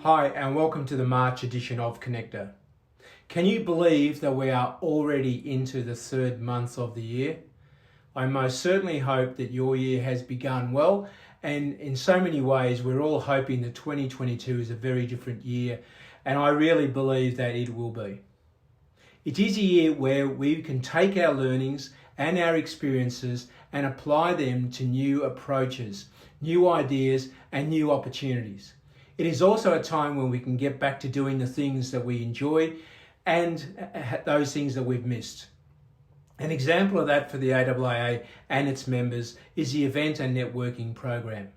Hi and welcome to the March edition of Connector. Can you believe that we are already into the third month of the year? I most certainly hope that your year has begun well, and in so many ways we're all hoping that 2022 is a very different year, and I really believe that it will be. It is a year where we can take our learnings and our experiences and apply them to new approaches, new ideas and new opportunities. It is also a time when we can get back to doing the things that we enjoy and those things that we've missed. An example of that for the AIIA and its members is the event and networking program.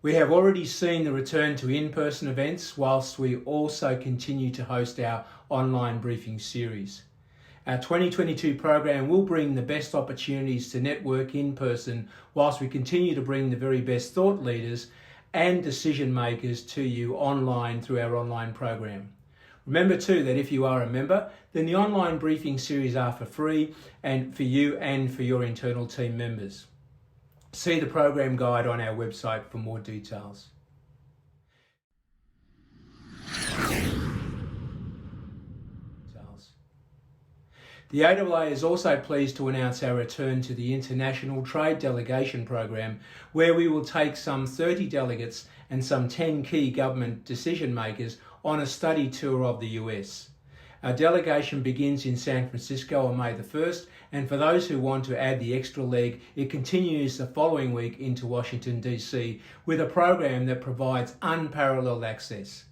We have already seen the return to in-person events whilst we also continue to host our online briefing series. Our 2022 program will bring the best opportunities to network in person whilst we continue to bring the very best thought leaders and decision makers to you online through our online program. Remember too that if you are a member, then the online briefing series are for free and for you and for your internal team members. See the program guide on our website for more details. The AIIA is also pleased to announce our return to the International Trade Delegation program, where we will take some 30 delegates and some 10 key government decision makers on a study tour of the US. Our delegation begins in San Francisco on May the 1st, and for those who want to add the extra leg, it continues the following week into Washington, DC, with a program that provides unparalleled access.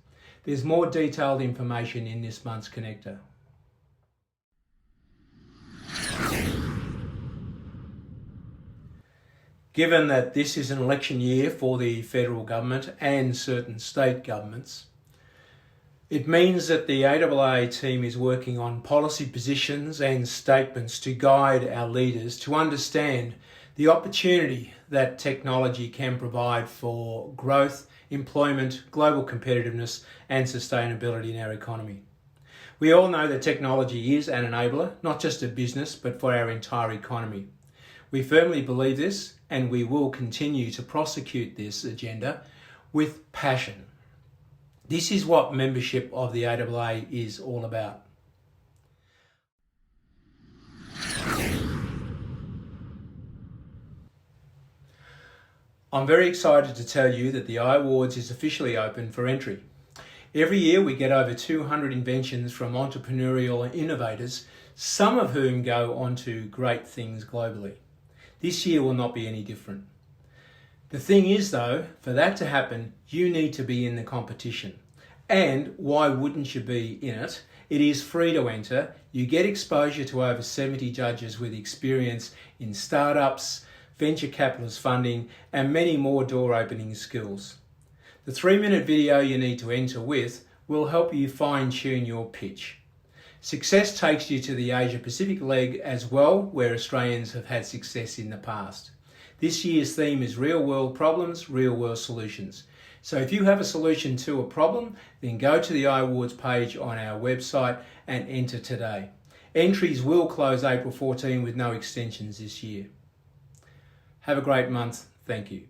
There's more detailed information in this month's Connector. Given that this is an election year for the federal government and certain state governments, it means that the AIIA team is working on policy positions and statements to guide our leaders to understand the opportunity that technology can provide for growth, employment, global competitiveness and sustainability in our economy. We all know that technology is an enabler, not just of business, but for our entire economy. We firmly believe this, and we will continue to prosecute this agenda with passion. This is what membership of the AIIA is all about. I'm very excited to tell you that the AIIA Awards is officially open for entry. Every year we get over 200 inventions from entrepreneurial innovators, some of whom go on to great things globally. This year will not be any different. The thing is though, for that to happen, you need to be in the competition. And why wouldn't you be in it? It is free to enter. You get exposure to over 70 judges with experience in startups, venture capitalist funding, and many more door-opening skills. The 3-minute video you need to enter with will help you fine-tune your pitch. Success takes you to the Asia Pacific leg as well, where Australians have had success in the past. This year's theme is real world problems, real world solutions. So if you have a solution to a problem, then go to the AIIA Awards page on our website and enter today. Entries will close April 14 with no extensions this year. Have a great month. Thank you.